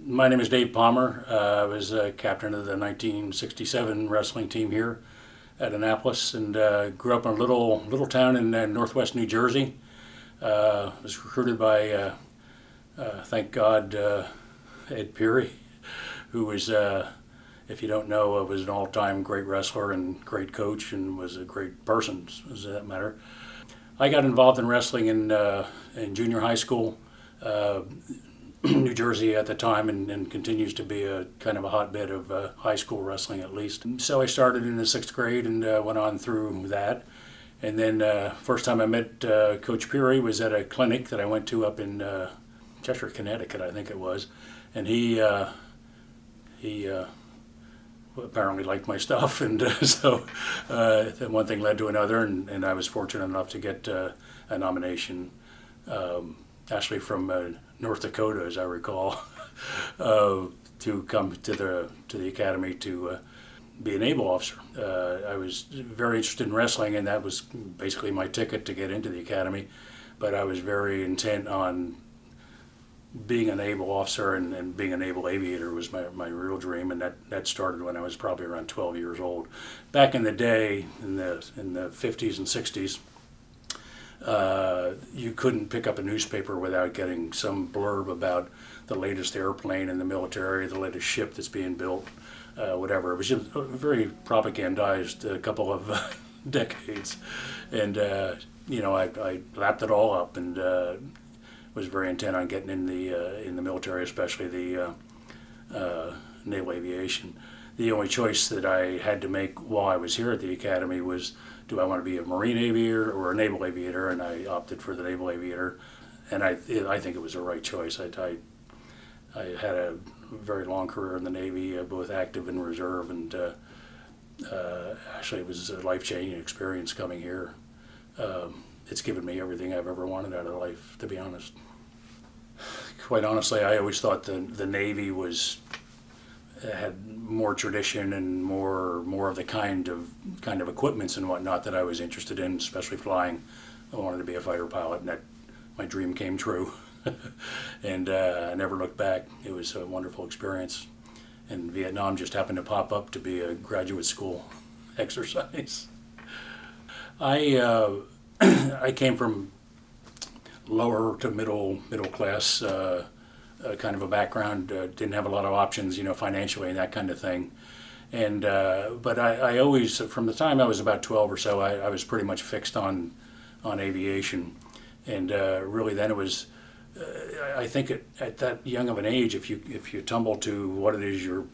My name is Dave Palmer. I was captain of the 1967 wrestling team here at Annapolis, and grew up in a little town in northwest New Jersey. Was recruited by, thank God, Ed Pierre, who was, if you don't know, was an all-time great wrestler and great coach, and was a great person, as that matter. I got involved in wrestling in junior high school. New Jersey at the time, and continues to be a kind of a hotbed of high school wrestling, at least. So I started in the 6th grade and went on through that. And then first time I met Coach Peary was at a clinic that I went to up in Cheshire, Connecticut, I think it was. And he apparently liked my stuff, and so one thing led to another, and I was fortunate enough to get a nomination, actually from North Dakota, as I recall, to come to the academy to be a naval officer. I was very interested in wrestling, and that was basically my ticket to get into the academy. But I was very intent on being a naval officer, and being a naval aviator was my real dream, and that started when I was probably around 12 years old. Back in the day, in the 50s and 60s, you couldn't pick up a newspaper without getting some blurb about the latest airplane in the military, the latest ship that's being built, whatever. It was just very propagandized a couple of decades, and I lapped it all up, and was very intent on getting in the military, especially the naval aviation. The only choice that I had to make while I was here at the academy was, do I want to be a marine aviator or a naval aviator? And I opted for the naval aviator, and I think it was the right choice. I had a very long career in the Navy, both active and reserve, and actually it was a life-changing experience coming here. It's given me everything I've ever wanted out of life, to be honest. Quite honestly, I always thought the Navy had more tradition and more of the kind of equipments and whatnot that I was interested in, especially flying. I wanted to be a fighter pilot, and that my dream came true. And I never looked back. It was a wonderful experience. And Vietnam just happened to pop up to be a graduate school exercise. I came from lower to middle class kind of a background. Didn't have a lot of options, financially and that kind of thing. And but I always, from the time I was about 12 or so, I was pretty much fixed on aviation. And really, then it was. I think at that young of an age, if you tumble to what it is you're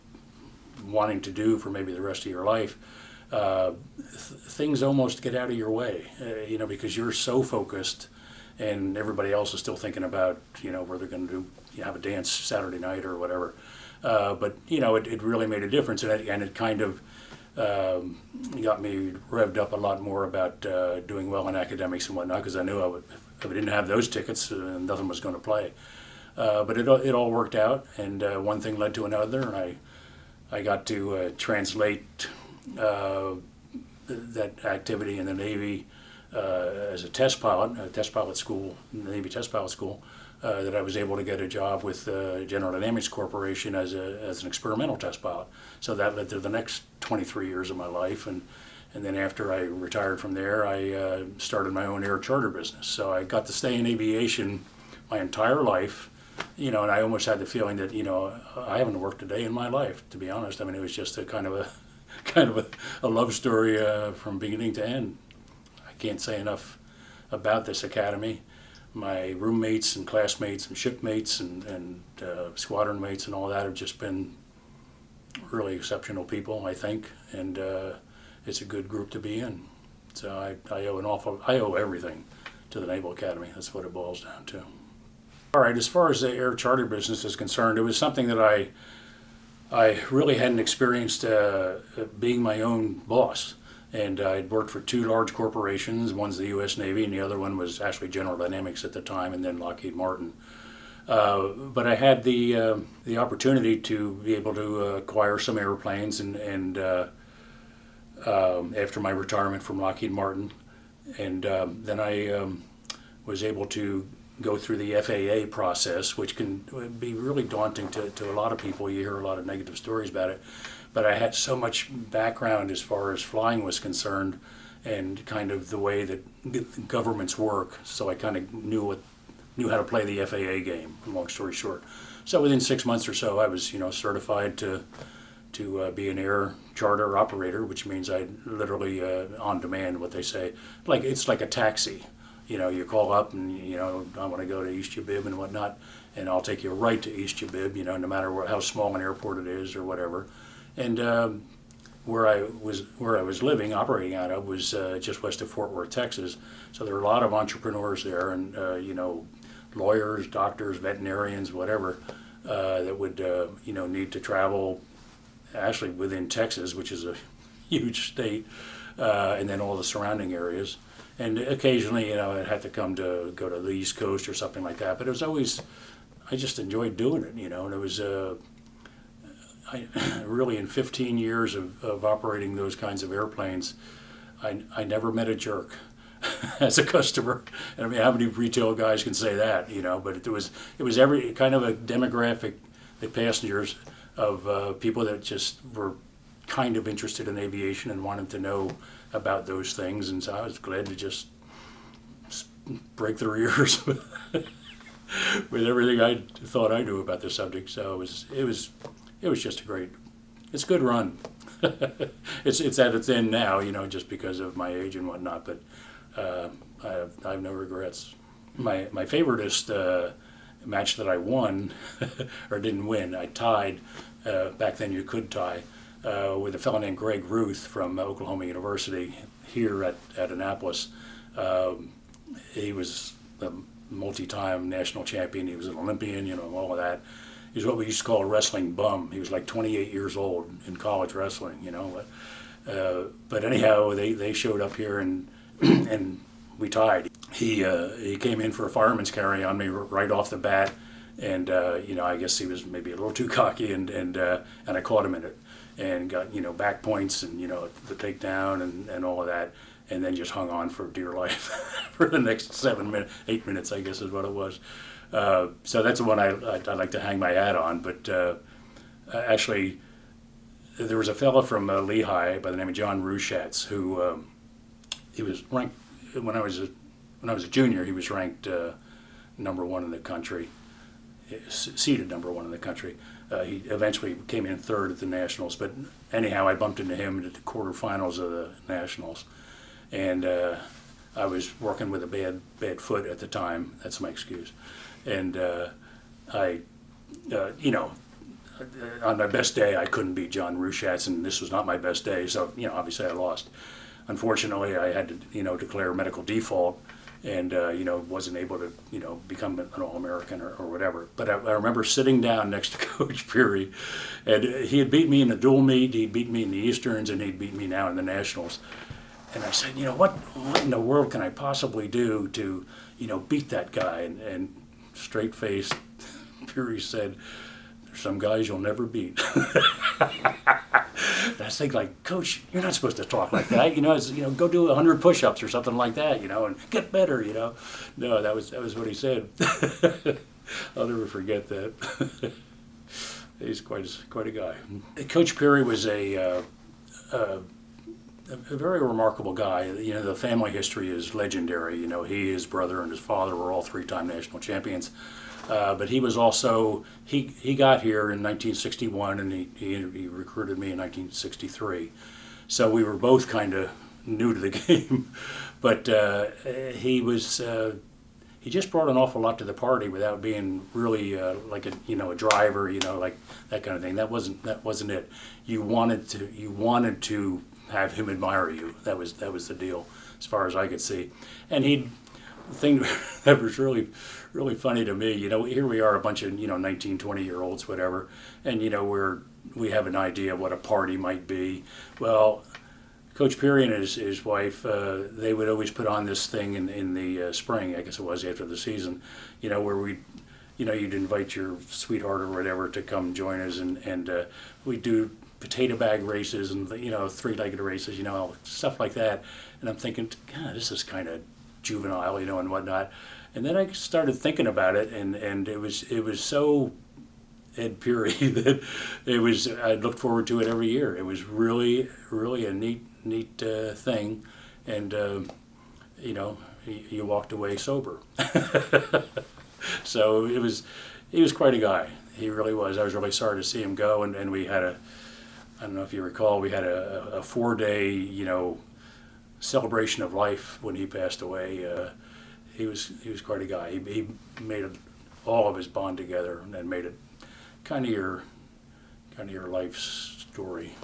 wanting to do for maybe the rest of your life, things almost get out of your way, because you're so focused, and everybody else is still thinking about, where they're going to have a dance Saturday night or whatever. But it really made a difference, and it kind of got me revved up a lot more about doing well in academics and whatnot, because I knew if I didn't have those tickets, nothing was going to play. But it all worked out, and one thing led to another, and I got to translate that activity in the Navy as a test pilot school, the Navy test pilot school, that I was able to get a job with General Dynamics Corporation as an experimental test pilot. So that led to the next 23 years of my life, and then after I retired from there, I started my own air charter business. So I got to stay in aviation my entire life, and I almost had the feeling that I haven't worked a day in my life, to be honest. I mean, it was just a kind of a love story from beginning to end. I can't say enough about this academy. My roommates and classmates and shipmates and squadron mates and all that have just been really exceptional people, I think, and it's a good group to be in. So I owe everything to the Naval Academy. That's what it boils down to. All right, as far as the air charter business is concerned, it was something that I really hadn't experienced being my own boss. And I'd worked for two large corporations. One's the U.S. Navy, and the other one was actually General Dynamics at the time, and then Lockheed Martin. But I had the opportunity to be able to acquire some airplanes, and after my retirement from Lockheed Martin, and then I was able to go through the FAA process, which can be really daunting to a lot of people. You hear a lot of negative stories about it. But I had so much background as far as flying was concerned and kind of the way that governments work, so I kind of knew how to play the FAA game, long story short. So within 6 months or so, I was certified to be an air charter operator, which means I literally on demand, what they say, it's like a taxi. You call up and I want to go to East Jabib and whatnot, and I'll take you right to East Jabib, no matter how small an airport it is or whatever. And where I was living, operating out of, was just west of Fort Worth, Texas. So there were a lot of entrepreneurs there, and lawyers, doctors, veterinarians, whatever, that would need to travel, actually within Texas, which is a huge state, and then all the surrounding areas. And occasionally, it had to go to the East Coast or something like that. But it was always, I just enjoyed doing it, and it was. I really, in 15 years of operating those kinds of airplanes, I never met a jerk as a customer. And I mean, how many retail guys can say that, But it was every kind of a demographic, the passengers, of people that just were kind of interested in aviation and wanted to know about those things. And so I was glad to just break their ears with everything I thought I knew about the subject. So it was just it's a good run. It's at its end now, just because of my age and whatnot, but I have no regrets. My favoriteest match that I won, or didn't win, I tied, back then you could tie, with a fellow named Greg Ruth from Oklahoma University here at Annapolis. He was a multi-time national champion, he was an Olympian, all of that. He's what we used to call a wrestling bum. He was like 28 years old in college wrestling, But anyhow, they showed up here and and we tied. He came in for a fireman's carry on me right off the bat, and I guess he was maybe a little too cocky, and I caught him in it, and got back points and the takedown and all of that, and then just hung on for dear life for the next 8 minutes, I guess is what it was. So that's the one I'd like to hang my hat on. But actually, there was a fellow from Lehigh by the name of John Rushatz who he was ranked when I was a junior. He was ranked number one in the country, seeded number one in the country. He eventually came in third at the Nationals. But anyhow, I bumped into him at the quarterfinals of the Nationals, and I was working with a bad foot at the time. That's my excuse. And on my best day, I couldn't beat John Rushatz, and this was not my best day, so, obviously I lost. Unfortunately, I had to, declare medical default, and, wasn't able to, become an All-American or whatever. But I remember sitting down next to Coach Pierre, and he had beat me in the dual meet, he'd beat me in the Easterns, and he'd beat me now in the Nationals. And I said, what in the world can I possibly do to, beat that guy? And straight-faced, Fury said, "There's some guys you'll never beat." And I was thinking, Coach, you're not supposed to talk like that. Go do 100 push-ups or something like that, and get better, No, that was what he said. I'll never forget that. He's quite a guy. Coach Pierre was a very remarkable guy. The family history is legendary. He, his brother, and his father were all three-time national champions. But he was also, he got here in 1961, and he recruited me in 1963. So we were both kind of new to the game. But he just brought an awful lot to the party without being really like a driver, like that kind of thing. That wasn't it. You wanted to have him admire you. That was the deal, as far as I could see. And the thing that was really funny to me, here we are, a bunch of 19, 20-year-olds, whatever, and we have an idea of what a party might be. Well, Coach Pierre and his wife, they would always put on this thing in the spring, I guess it was after the season, where you'd invite your sweetheart or whatever to come join us, and we'd do potato bag races and three-legged races, stuff like that. And I'm thinking, God, this is kind of juvenile, and whatnot. And then I started thinking about it, and it was so Ed Pierre that I looked forward to it every year. It was really a neat thing, and you know, you walked away sober. So he was quite a guy. He really was. I was really sorry to see him go, and we had I don't know if you recall, we had a 4-day, celebration of life when he passed away. He was quite a guy. He made all of his bond together and made it kind of your life story.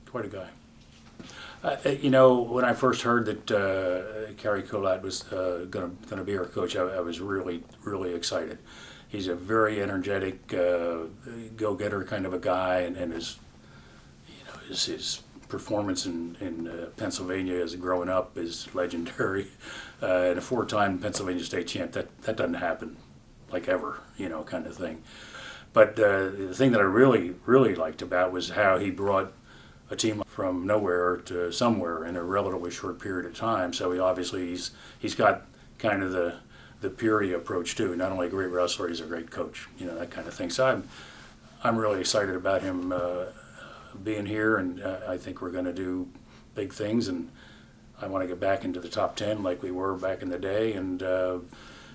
Quite a guy. When I first heard that Kerry Collette was going to be our coach, I was really excited. He's a very energetic, go-getter kind of a guy, and his performance in Pennsylvania as growing up is legendary. And a 4-time Pennsylvania state champ, that doesn't happen like ever, kind of thing. But the thing that I really liked about was how he brought a team from nowhere to somewhere in a relatively short period of time. So he's got kind of the Pierre approach too. Not only a great wrestler, he's a great coach, that kind of thing. So I'm really excited about him being here, and I think we're going to do big things, and I want to get back into the top 10 like we were back in the day. And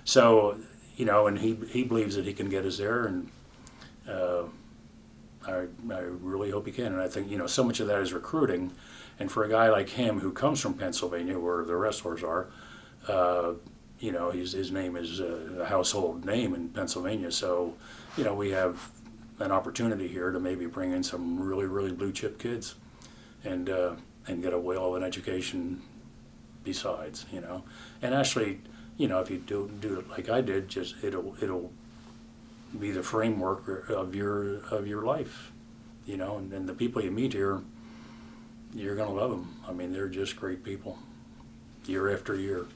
so, and he believes that he can get us there, and I really hope he can. And I think, so much of that is recruiting, and for a guy like him who comes from Pennsylvania, where the wrestlers are, his name is a household name in Pennsylvania. So, we have an opportunity here to maybe bring in some really blue chip kids, and get a whale of an education besides, And actually, if you do it like I did, just it'll be the framework of your life, and the people you meet here, you're gonna love them. I mean, they're just great people, year after year.